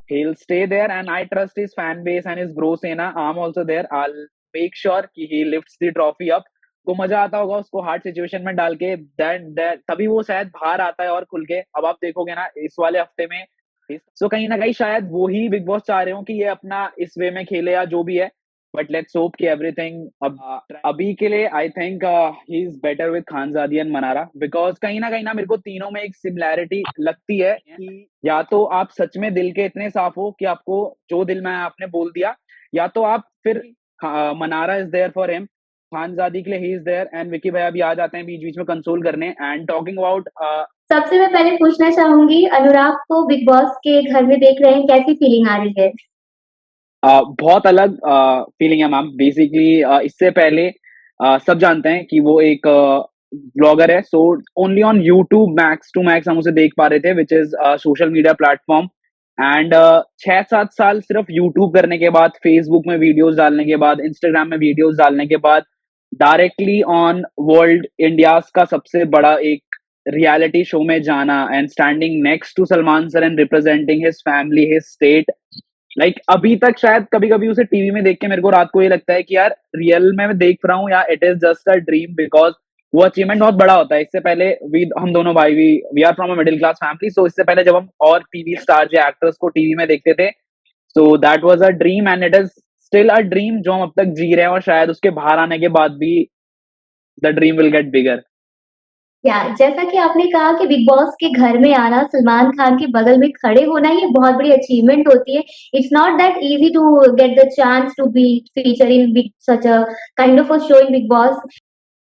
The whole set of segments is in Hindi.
He'll stay there, and I trust his fan base and his bro Sena. I'm also there. I'll make sure कि he lifts the trophy up. को मजा आता होगा उसको हार्ड सिचुएशन में डाल के, दैट तभी वो शायद बाहर आता है और खुल के। अब आप देखोगे ना इस वाले हफ्ते में, सो कहीं ना कहीं शायद वो ही बिग बॉस चाह रहे हो कि ये अपना इस वे में खेले या जो भी है। बट लेट्स होप कि एवरीथिंग अब अभी के लिए I think he is better with Khanzaadi and Mannara, because कहीं ना मेरे को तीनों में एक सिमिलैरिटी लगती है कि या तो आप सच में दिल के इतने साफ हो कि आपको जो दिल में है आपने बोल दिया, या तो आप फिर Manara is there for him, Khanzaadi के लिए he is there, and Vicky भैया भी आ जाते हैं बीच बीच में कंसोल करने। एंड टॉकिंग अबाउट, सबसे मैं पहले पूछना चाहूंगी, अनुराग को बिग बॉस के घर में देख रहे हैं, कैसी फीलिंग आ रही है? बहुत अलग फीलिंग है मैम। बेसिकली इससे पहले सब जानते हैं कि वो एक ब्लॉगर है, so only on YouTube max to max हम उसे देख पा रहे थे, which is social media platform. And 6-7 साल सिर्फ यूट्यूब करने के बाद, फेसबुक में वीडियोस डालने के बाद, इंस्टाग्राम में वीडियोस डालने के बाद, डायरेक्टली ऑन वर्ल्ड इंडिया का सबसे बड़ा एक रियलिटी शो में जाना, and standing next to Salman sir and representing his family, his state. Like अभी तक शायद कभी कभी उसे टीवी में देख के मेरे को रात को ये लगता है कि यार रियल में मैं देख रहा हूँ या it is just a dream, because वो अचीवमेंट बहुत बड़ा होता है। इससे पहले हम दोनों भाई we are from a middle class family, so इससे पहले जब हम और टीवी स्टार्स या एक्टर्स को टीवी में देखते थे, so that was a dream and it is still a dream जो हम अब तक जी रहे हैं, और शायद उसके बाहर आने के बाद भी द ड्रीम विल गेट बिगर। या जैसा कि आपने कहा कि बिग बॉस के घर में आना, सलमान खान के बगल में खड़े होना, ये बहुत बड़ी अचीवमेंट होती है। It's not that easy to get the chance to be feature in big such a kind of a show in Bigg Boss.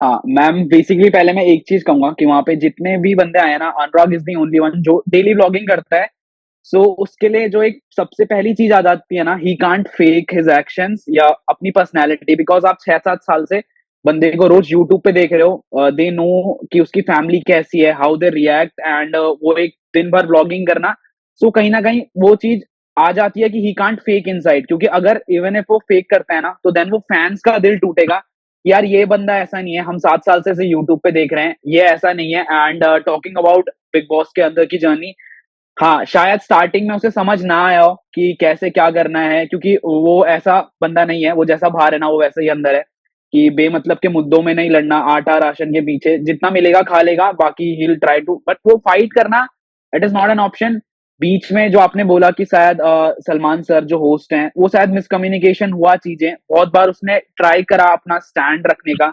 हाँ मैम, बेसिकली पहले मैं एक चीज कहूंगा कि वहां पे जितने भी बंदे आए ना, अनुराग इज दी ओनली वन जो डेली व्लॉगिंग करता है। सो उसके लिए जो एक सबसे पहली चीज आ जाती है ना, he can't fake his actions या अपनी पर्सनैलिटी, बिकॉज आप 6-7 साल से बंदे को रोज यूट्यूब पे देख रहे हो। दे नो कि उसकी फैमिली कैसी है, हाउ दे रिएक्ट, एंड वो एक दिन भर व्लॉगिंग करना। सो कहीं ना कहीं वो चीज आ जाती है कि ही कांट फेक इनसाइड, क्योंकि अगर इवन इफ वो फेक करता है ना, तो देन वो फैंस का दिल टूटेगा। यार ये बंदा ऐसा नहीं है, हम 7 साल से इसे यूट्यूब पे देख रहे हैं, ये ऐसा नहीं है। And talking about big boss के अंदर की जर्नी, हाँ शायद स्टार्टिंग में उसे समझ ना आया हो कि कैसे क्या करना है, क्योंकि वो ऐसा बंदा नहीं है, वो जैसा बाहर है ना वो वैसे ही अंदर है, कि बेमतलब के मुद्दों में नहीं लड़ना, आटा राशन के पीछे जितना मिलेगा खा लेगा, बाकी he will try to, but वो फाइट करना it is not an option. बीच में जो आपने बोला कि शायद सलमान सर जो होस्ट हैं, वो शायद मिसकम्युनिकेशन हुआ, चीजें बहुत बार उसने ट्राई करा अपना स्टैंड रखने का,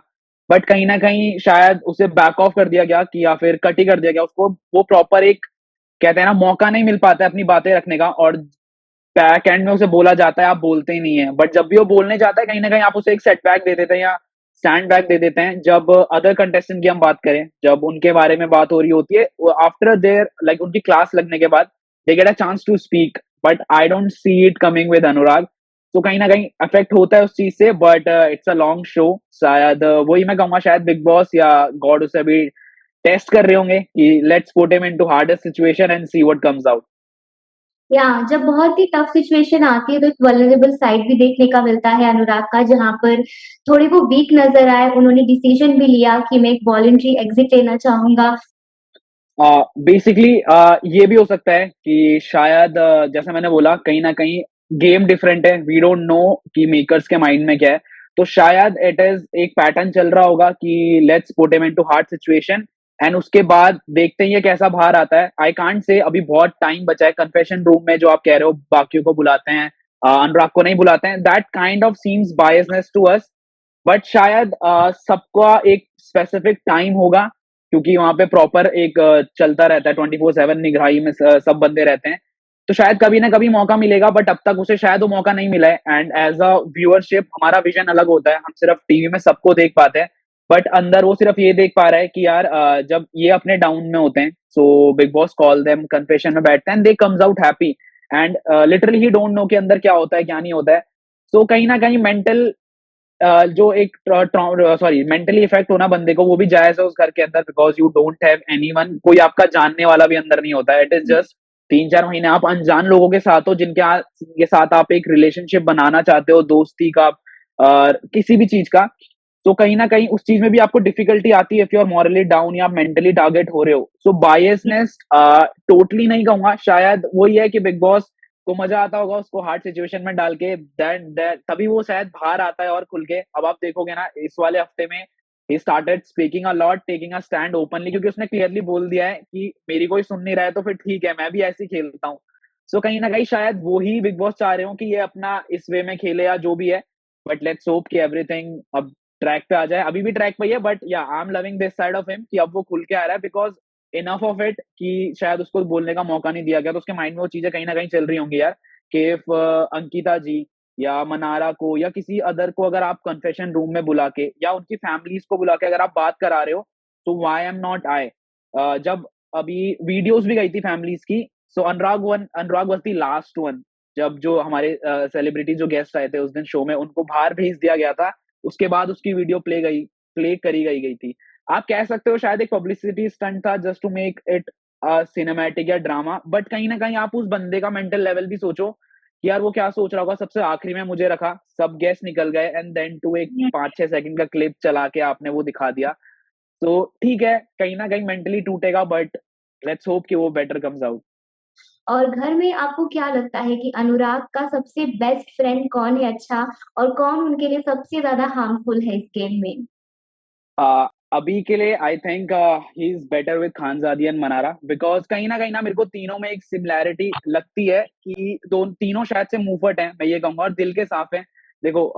बट कहीं ना कहीं शायद उसे बैक ऑफ कर दिया गया कि या फिर कट ही कर दिया गया उसको। वो प्रॉपर एक कहते हैं ना मौका नहीं मिल पाता है अपनी बातें रखने का, और बैक एंड में उसे बोला जाता है आप बोलते ही नहीं है, बट जब भी वो बोलने जाता है कहीं ना कहीं आप उसे एक सेटबैक दे देते हैं या स्टैंड बैक दे देते हैं। जब अदर कंटेस्टेंट की हम बात करें, जब उनके बारे में बात हो रही होती है, आफ्टर देयर लाइक उनकी क्लास लगने के बाद they get a chance to speak, but I don't see it coming with Anurag. तो कहीं ना कहीं अफेक्ट होता है उस चीज से, but it's a long show. शायद वही मैं कहूंगा, शायद बिग बॉस या गॉड उसे भी टेस्ट कर रहे होंगे कि let's put him into hardest situation and see what comes out. या जब बहुत ही टफ सिचुएशन आती है तो एक वल्नरेबल साइड भी देखने का मिलता है अनुराग का, जहाँ पर थोड़ी वो वीक नजर आए। उन्होंने डिसीजन भी लिया कि मैं एक वॉलंटरी एग्जिट लेना चाहूंगा। बेसिकली ये भी हो सकता है कि शायद जैसा मैंने बोला, कहीं ना कहीं गेम डिफरेंट है, वी डोंट नो कि मेकर्स के माइंड में क्या है। तो शायद इट इज एक पैटर्न चल रहा होगा कि let's put him into hard situation, and उसके बाद देखते हैं ये कैसा बाहर आता है। आई कांट से अभी बहुत टाइम बचा है। कन्फेशन रूम में जो आप कह रहे हो बाकियों को बुलाते हैं, अनुराग को नहीं बुलाते हैं, that kind of seems biasness to us. But शायद सबका एक स्पेसिफिक टाइम होगा, क्योंकि वहां पे प्रॉपर एक चलता रहता है 24/7, निगरानी में सब बंदे रहते हैं। तो शायद कभी ना कभी मौका मिलेगा, बट अब तक उसे शायद वो मौका नहीं मिला है। एंड एज अ व्यूअरशिप हमारा विजन अलग होता है, हम सिर्फ टीवी में सबको देख पाते हैं, बट अंदर वो सिर्फ ये देख पा रहा है कि यार जब ये अपने डाउन में होते हैं, so big boss call them, confession में बैठते हैं, they comes out happy, and literally he don't know कि अंदर क्या होता है क्या नहीं होता है। सो कहीं ना कहीं मेंटल जो एक सॉरी मेंटली इफेक्ट होना बंदे को, वो भी जायज है उस घर के अंदर, because you don't have anyone, कोई आपका जानने वाला भी अंदर नहीं होता है। इट इज जस्ट 3-4 महीने आप अनजान लोगों के साथ हो, जिनके साथ आप एक रिलेशनशिप बनाना चाहते हो, दोस्ती का, किसी भी चीज का। तो कहीं न कहीं उस चीज़ में भी आपको डिफ़िकल्टी आती है if you are morally down या मेंटली टारगेट हो रहे हो। सो बायसनेस टोटली नहीं कहूँगा, शायद वही है कि बिग बॉस को मज़ा आता होगा उसको हार्ड सिचुएशन में डाल के, दैट तभी वो शायद बाहर आता है और खुल के। अब आप देखोगे ना इस वाले हफ्ते में he started speaking a lot, taking a stand openly, क्योंकि उसने क्लियरली बोल दिया है कि मेरी कोई सुन नहीं रहा है तो फिर ठीक है, मैं भी ऐसे ही खेलता हूँ। सो कहीं न कहीं शायद वो ही बिग बॉस चाह रहे हो कि ये अपना इस वे में खेले या जो भी है। बट लेट्स होप कि एवरीथिंग अब ट्रैक पे आ जाए। अभी भी ट्रैक पे ही है, बट या I am loving this side of him कि अब वो खुल के आ रहा है, बिकॉज़ इनफ ऑफ इट कि शायद उसको बोलने का मौका नहीं दिया गया, तो उसके माइंड में वो चीज़ें कहीं न कहीं चल रही होंगी यार कि इफ अंकिता जी या मनारा को या किसी अदर को अगर आप कन्फेशन रूम में बुला के या उनकी फैमिलीज़ को बुला के अगर आप बात करा रहे हो, तो व्हाई एम नॉट आई? जब अभी वीडियोज़ भी गई थी फैमिलीज़ की, सो अनुराग वाज़ द लास्ट वन, जब जो हमारे सेलिब्रिटी जो गेस्ट आए थे उस दिन शो में, उनको बाहर भेज दिया गया था। उसके बाद उसकी वीडियो प्ले करी गई थी। आप कह सकते हो शायद एक पब्लिसिटी स्टंट था just to make it cinematic या ड्रामा, बट कहीं न कहीं आप उस बंदे का मेंटल लेवल भी सोचो कि यार वो क्या सोच रहा होगा। सबसे आखिरी में मुझे रखा, सब गेस्ट निकल गए एंड देन टू एक 5-6 सेकंड का क्लिप चला के आपने वो दिखा दिया। तो ठीक है, कहीं न कहीं मेंटली टूटेगा, बट लेट्स होप कि वो बेटर कम्स आउट। और घर में आपको क्या लगता है कि अनुराग का सबसे बेस्ट फ्रेंड कौन है अच्छा और कौन उनके लिए सबसे ज़्यादा हार्मफुल है इस गेम में? अभी के लिए I think he is better with Khanzaadi and Mannara, because कहीं न कहीं ना मेरे को तीनों में एक सिमिलैरिटी लगती है कि दोन तीनों शायद से मुँहफट हैं, मैं ये कहूँगा, और दिल के साफ़ हैं। देखो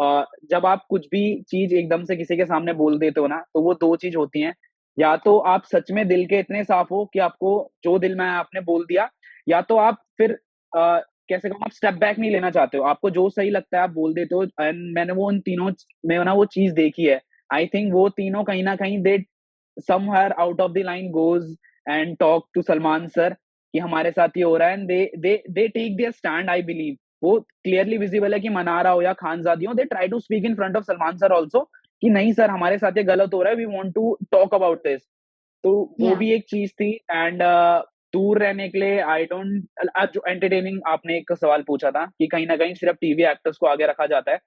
जब आप कुछ भी चीज़ एकदम से किसी के सामने बोल देते हो ना, तो वो 2 चीज़ होती हैं। या तो आप सच में दिल के इतने साफ़ हो कि आपको जो दिल में है आपने बोल दिया, या तो आप फिर कैसे कहूँ, आप स्टेप बैक नहीं लेना चाहते हो। आपको जो सही लगता है आप बोल देते हो, एंड मैंने वो उन तीनों में ना वो चीज़ देखी है। आई थिंक वो तीनों कहीं न कहीं they somewhere out of the line goes and talk to Salman sir कि हमारे साथ ये हो रहा है, and they take their stand, I believe. वो क्लियरली विज़िबल है कि मनारा हो या खानज़ादी हो, they try to speak in front of Salman sir also कि नहीं सर, हमारे साथ ये गलत हो रहा है, we want to talk about this. तो वो या भी एक चीज़ थी, एंड दूर रहने के लिए आई डोंट जो एंटरटेनिंग आपने एक सवाल पूछा था कि कहीं न कहीं सिर्फ़ टीवी एक्टर्स को आगे रखा जाता है।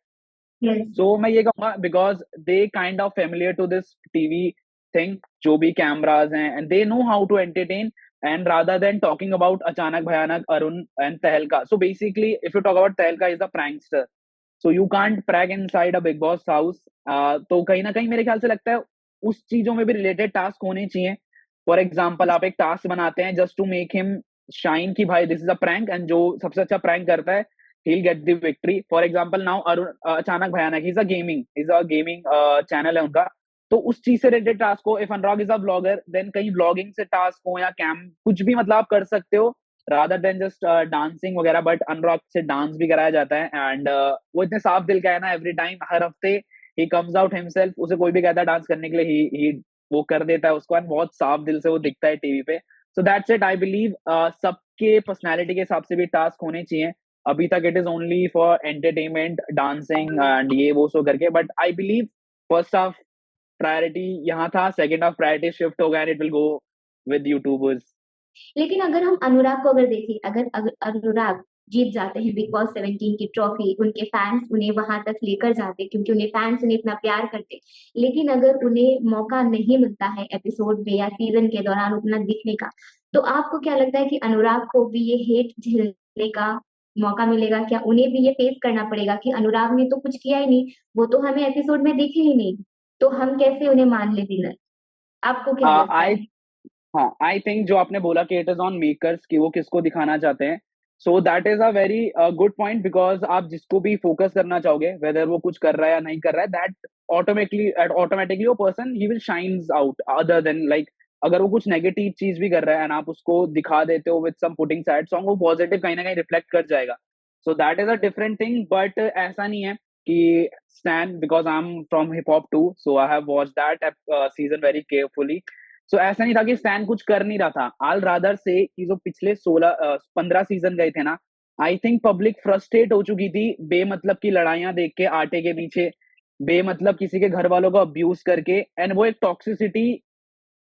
यस, सो मैं ये कहूँगा because they kind of familiar to this TV thing, जो भी कैमराज़ हैं, and they know how to entertain, and rather than talking about अचानक भयानक, Arun and Tehelka. So basically if you talk about Tehelka is a prankster, so you can't prank inside a Bigg Boss house. तो कहीं न कहीं मेरे ख्याल से लगता है उस चीज़ों में भी रिलेटेड टास्क होने चाहिए। फॉर एग्ज़ाम्पल आप एक टास्क बनाते हैं just to make him shine कि भाई this is a prank, and जो सबसे अच्छा प्रैंक करता है he will get the victory. For example now Arun Achanak Bhayanak, he is a gaming channel है उनका। तो उस चीज़ से रिलेटेड टास्क हो, if Anurag is a vlogger, then कहीं व्लॉगिंग से टास्क हो या कुछ भी मतलब आप कर सकते हो रादर देन जस्ट डांसिंग वगैरह। बट अनुराग से डांस भी कराया जाता है, एंड वो इतने साफ दिल का है ना, एवरी टाइम हर हफ्ते ही कम्स आउट हिमसेल्फ, उसे कोई भी कहता है डांस करने के लिए, ही वो कर देता है उसको, एंड बहुत साफ दिल से वो दिखता है टीवी पे। So that's it, I believe सबके पर्सनैलिटी के हिसाब से भी टास्क होने चाहिए। अभी तक it is only for entertainment, dancing and ये वो सो करके, but I believe first half priority यहाँ था, सेकंड हाफ प्रायोरिटी शिफ्ट हो गया, and it will go with YouTubers. लेकिन अगर हम अनुराग को अगर देखें, अगर अनुराग जीत जाते हैं बिग बॉस 17 की ट्रॉफी, उनके फैन्स उन्हें वहां तक लेकर जाते क्योंकि उन्हें फैन्स उन्हें इतना प्यार करते। लेकिन अगर उन्हें मौका नहीं मिलता है एपिसोड में या सीजन के दौरान उतना दिखने का, तो आपको क्या लगता है कि अनुराग को भी ये हेट झेलने का मौका मिलेगा? क्या उन्हें भी ये फेस करना पड़ेगा कि अनुराग ने तो कुछ किया ही नहीं, वो तो हमें एपिसोड में दिखे ही नहीं, तो हम कैसे उन्हें मान ले विनर? आपको क्या लगता आई है? हाँ, आई थिंक जो आपने बोला कि इट इज़ ऑन मेकर्स कि वो किसको दिखाना चाहते हैं। सो that is a very good point, because आप जिसको भी फ़ोकस करना चाहोगे, वेदर वो कुछ कर रहा है या नहीं कर रहा है, दैट ऑटोमैटिकली वो person he will shines out other than like, अगर वो कुछ नेगेटिव चीज़ भी कर रहा है एंड आप उसको दिखा देते हो with some putting sad song, वो पॉज़िटिव कहीं न कहीं रिफ्लेक्ट कर जाएगा। So that is a different thing, but ऐसा नहीं है कि Stan, because I am from hip hop too, so I have watched that season very carefully. सो ऐसा नहीं था कि स्टैन कुछ कर नहीं रहा था। आई रादर से कि जो पिछले 15 सीज़न गए थे ना, आई थिंक पब्लिक फ्रस्ट्रेट हो चुकी थी बेमतलब की लड़ाइयाँ देख के आटे के पीछे, बेमतलब किसी के घर वालों को अब्यूज़ करके, एंड वो एक टॉक्सिसिटी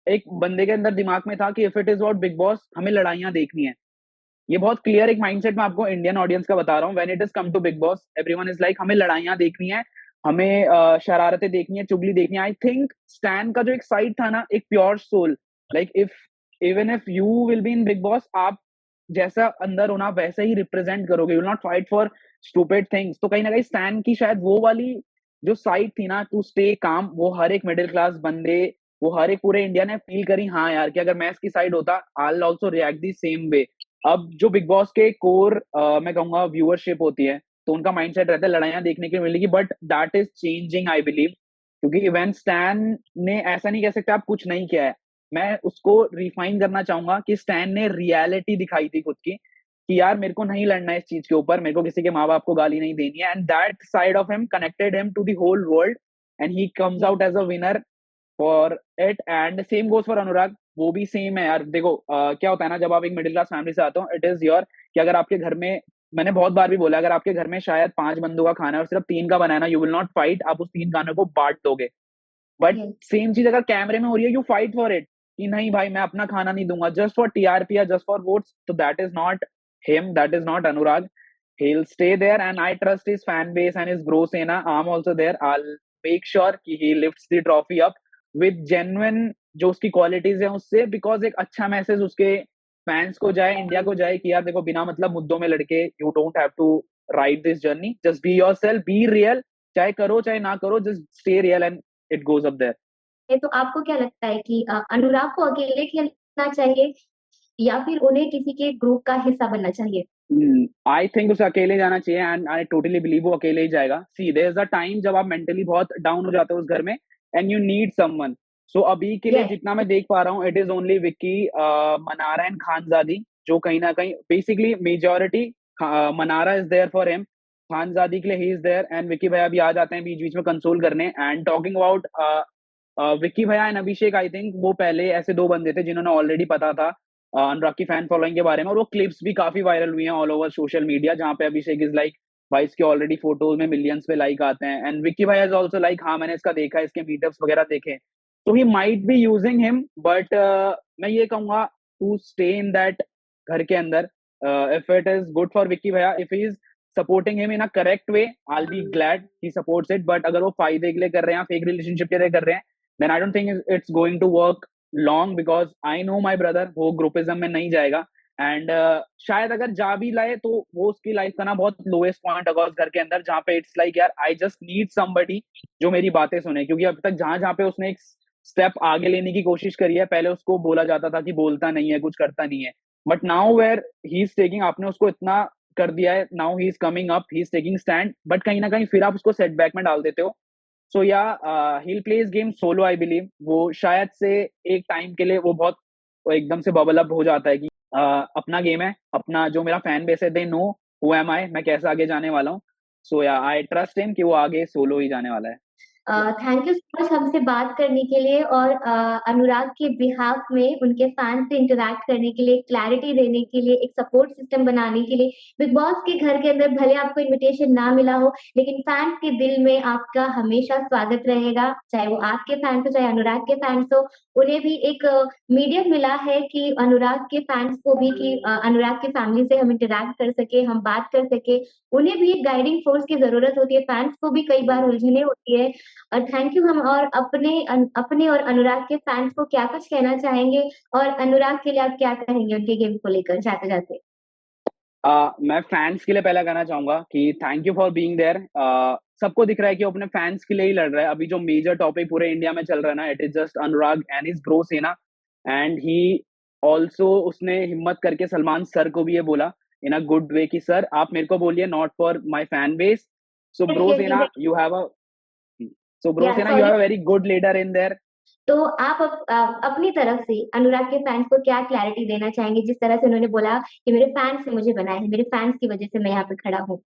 एक बंदे के अंदर दिमाग में था कि if it is about big boss, हमें लड़ाइयाँ देखनी है। ये बहुत क्लियर एक माइंडसेट मैं आपको इंडियन ऑडियंस का बता रहा हूँ। When it is come to Bigg Boss, everyone is like हमें लड़ाइयाँ देखनी है, हमें शरारतें देखनी है, चुगली देखनी है। आई थिंक स्टैन का जो एक साइड था ना, एक pure soul, like if even if you will be in Bigg Boss, आप जैसा अंदर हो ना वैसा ही रिप्रेजेंट करोगे, you will not fight for stupid things. तो कहीं ना कहीं स्टैन की शायद वो वाली जो साइड थी ना, टू स्टे काम, वो हर एक मिडिल क्लास बंदे, वो हर एक पूरे इंडिया ने फील करी, हाँ यार कि अगर मैं इसकी साइड होता, I will also react the same way. अब जो बिग बॉस के कोर मैं कहूंगा व्यूअरशिप होती है, तो उनका माइंडसेट रहता है लड़ाइयां देखने की मिलेगी, but that is changing I believe. क्योंकि इवेंट स्टैन ने ऐसा नहीं कह सकते आप कुछ नहीं किया है, मैं उसको रिफाइन करना चाहूंगा कि स्टैन ने रियलिटी दिखाई थी खुद की, कि यार मेरे को नहीं लड़ना है इस चीज के ऊपर, मेरे को किसी के माँ बाप को गाली नहीं देनी है, and that side of him connected him to the whole world, and he comes out as a winner for it. And same goes for Anurag, वो भी सेम है यार। देखो क्या होता है ना, जब आप एक मिडिल क्लास फैमिली से आते हो, इट इज योर कि अगर आपके घर में, मैंने बहुत बार भी बोला, अगर आपके घर में शायद 5 बंदों का खाना है और सिर्फ 3 का बनाना, यू विल नॉट फाइट, आप उस 3 खानों को बांट दोगे। But yes. सेम चीज अगर कैमरे में हो रही है, यू फाइट फॉर इट, कि नहीं भाई मैं अपना खाना नहीं दूंगा जस्ट फॉर टीआरपी या जस्ट फॉर वोट्स, तो that is not him, that is not Anurag. He'll stay there, and I trust his fan base and his bro Sena. I'm also there. I'll make sure कि he lifts the trophy up with genuine जो उसकी क्वालिटीज है उससे, बिकॉज एक अच्छा मैसेज उसके फैंस को जाए, इंडिया को जाए, कि यार देखो बिना मतलब मुद्दों में लड़के, you don't have to ride this journey, just be yourself, be real, चाहे करो चाहे ना करो, just stay real and it goes up there. ये तो आपको क्या लगता है कि अनुराग को अकेले खेलना चाहिए या फिर उन्हें किसी के ग्रुप का हिस्सा बनना चाहिए? आई थिंक उसे अकेले जाना चाहिए, एंड आई टोटली बिलीव वो अकेले ही जाएगा। सी देयर इज अ टाइम जब आप मेंटली बहुत डाउन हो जाते हो उस घर में, एंड यू नीड समवन। सो अभी के लिए यस। जितना मैं देख पा रहा हूँ, it is only Vicky, Manara and Khanzaadi, जो कहीं ना कहीं basically majority Manara is there for him, Khanzaadi के लिए he is there, and Vicky भैया भी आ जाते हैं बीच बीच में कंसोल करने। एंड टॉकिंग अबाउट विक्की भैया एंड अभिषेक, आई थिंक वो पहले ऐसे 2 बंदे थे जिन्होंने ऑलरेडी पता था अनुराग की फैन फॉलोइंग के बारे में, और वो क्लिप्स भी काफी वायरल हुई हैं ऑल ओवर सोशल मीडिया, जहाँ पे अभिषेक इज लाइक, भाई इसके ऑलरेडी फोटोज में मिलियंस पे लाइक आते हैं, एंड विक्की भाई इज आल्सो लाइक, हाँ मैंने इसका देखा है, इसके मीटअप्स वगैरह देखे। तो he might be using him, but मैं ये कहूंगा टू स्टे इन दैट घर के अंदर। If it is good for Vicky भैया, if he is supporting him in a correct way, I will be glad he supports it. But अगर वो फायदे के लिए कर रहे हैं, फेक रिलेशनशिप के लिए कर रहे हैं, then I don't think it's going to work long, because I know my brother वो ग्रुपिज्म में नहीं जाएगा। एंड शायद अगर जा भी लाए तो वो उसकी लाइफ का ना बहुत लोएस्ट पॉइंट होगा उस घर के अंदर, जहाँ पे इट्स लाइक यार आई जस्ट नीड समबडी जो मेरी बातें सुने। क्योंकि अब तक जहां जहां पे उसने एक स्टेप आगे लेने की कोशिश करी है, पहले उसको बोला जाता था कि बोलता नहीं है, कुछ करता नहीं है, but now where he is taking, आपने उसको इतना कर दिया है, now he is coming up, he is taking stand, but कहीं ना कहीं फिर आप उसको सेटबैक में डाल देते हो। सो या he'll play his game solo I believe। वो शायद से एक टाइम के लिए वो एकदम से बबल अप हो जाता है कि अपना गेम है, अपना जो मेरा फैन बेस है, दे नो हु एम आई, मैं कैसे आगे जाने वाला हूँ। सो या आई ट्रस्ट हिम कि वो आगे सोलो ही जाने वाला है। थैंक यू सो मच हमसे बात करने के लिए और अनुराग के बिहाफ में उनके फैन से इंटरैक्ट करने के लिए, क्लैरिटी देने के लिए, एक सपोर्ट सिस्टम बनाने के लिए। बिग बॉस के घर के अंदर भले आपको इनविटेशन ना मिला हो, लेकिन फैंस के दिल में आपका हमेशा स्वागत रहेगा, चाहे वो आपके फैंस हो, चाहे अनुराग के फैंस हो। उन्हें भी एक मीडियम मिला है कि अनुराग के फैंस को भी कि अनुराग की फैमिली से हम इंटरैक्ट कर सके, हम बात कर सके। उन्हें भी एक गाइडिंग फोर्स की ज़रूरत होती है, फैंस को भी कई बार उलझनें होती है। और थैंक यू। हम और अपने और अनुराग के फैंस को क्या कुछ कहना चाहेंगे और अनुराग के लिए आप क्या कहेंगे उनके गेम को लेकर जाते-जाते? मैं फैंस के लिए पहला कहना चाहूंगा कि thank you for being there. सबको दिख रहा है कि वो अपने फैंस के लिए ही लड़ रहा है। अभी जो मेजर टॉपिक पूरे इंडिया में चल रहा है ना, it is just Anurag and his bro सेना। एंड ही ऑल्सो उसने हिम्मत करके सलमान सर को भी ये बोला इन अ गुड वे कि सर आप मेरे को बोलिए, not for my fan base. So yes, bro yes, Sena exactly. You have a so bro या Sena you sorry. Have a very good leader in there. तो आप अपनी तरफ से अनुराग के फैंस को क्या क्लैरिटी देना चाहेंगे जिस तरह से उन्होंने बोला कि मेरे फैंस ने मुझे बनाया है, मेरे फैंस की वजह से मैं यहाँ पे खड़ा हूँ?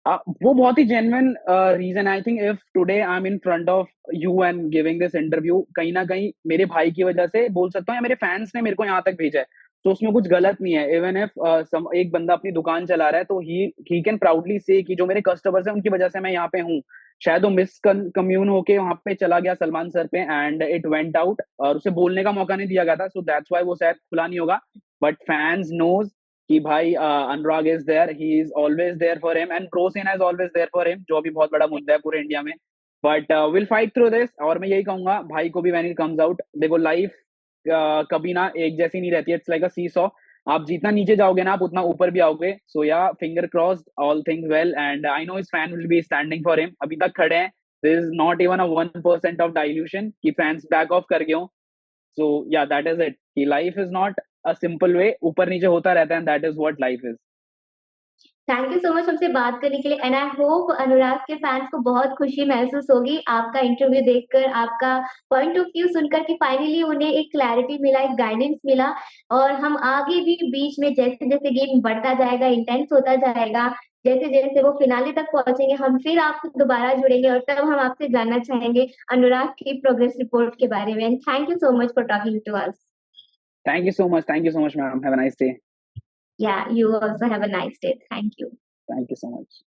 वो बहुत ही genuine reason. I think if today I am in front of you and giving this interview, कहीं ना कहीं मेरे भाई की वजह से बोल सकता हूँ, या मेरे फैंस ने मेरे को यहाँ तक भेजा है, तो उसमें कुछ गलत नहीं है। इवन इफ एक बंदा अपनी दुकान चला रहा है, तो ही कैन प्राउडली से कि जो मेरे कस्टमर्स हैं उनकी वजह से मैं यहाँ पे हूँ। शायद वो मिस कम्यून होके वहां पे चला गया सलमान सर पे, एंड इट वेंट आउट, और उसे बोलने का मौका नहीं दिया गया था, सो दैट्स व्हाई वो शायद खुला नहीं होगा। बट फैंस नोज कि भाई Anurag is there, he is always there for him and bro Sena is always there for him, जो अभी बहुत बड़ा मुद्दा है पूरे इंडिया में। But will fight through this. और मैं यही कहूंगा भाई को भी, व्हेन इट कम्स आउट, देखो लाइफ कभी ना एक जैसी नहीं रहती है, it's like a seesaw. आप जितना नीचे जाओगे ना, आप उतना ऊपर भी आओगे। So yeah finger crossed, all things well, and I know his fan will be standing for him, अभी तक खड़े हैं। There is not even a 1% of dilution कि फैंस बैक ऑफ कर गए हो। So yeah that is it, कि life is not a simple way, ऊपर नीचे होता रहता है, that is what life is. Thank you so much हमसे बात करने के लिए एंड आई होप अनुराग के फैंस को बहुत खुशी महसूस होगी आपका इंटरव्यू देखकर, आपका पॉइंट ऑफ व्यू सुनकर कि फाइनली उन्हें एक क्लैरिटी मिला, एक गाइडेंस मिला। और हम आगे भी बीच में जैसे जैसे गेम बढ़ता जाएगा, इंटेंस होता जाएगा, जैसे जैसे वो फिनाले तक पहुंचेंगे, हम फिर आपको दोबारा जुड़ेंगे और तब हम आपसे जानना चाहेंगे अनुराग की प्रोग्रेस रिपोर्ट के बारे में। Thank you so much for talking to us. Thank you so much, thank you so much ma'am, have a nice day. Yeah you also have a nice day. Thank you. Thank you so much.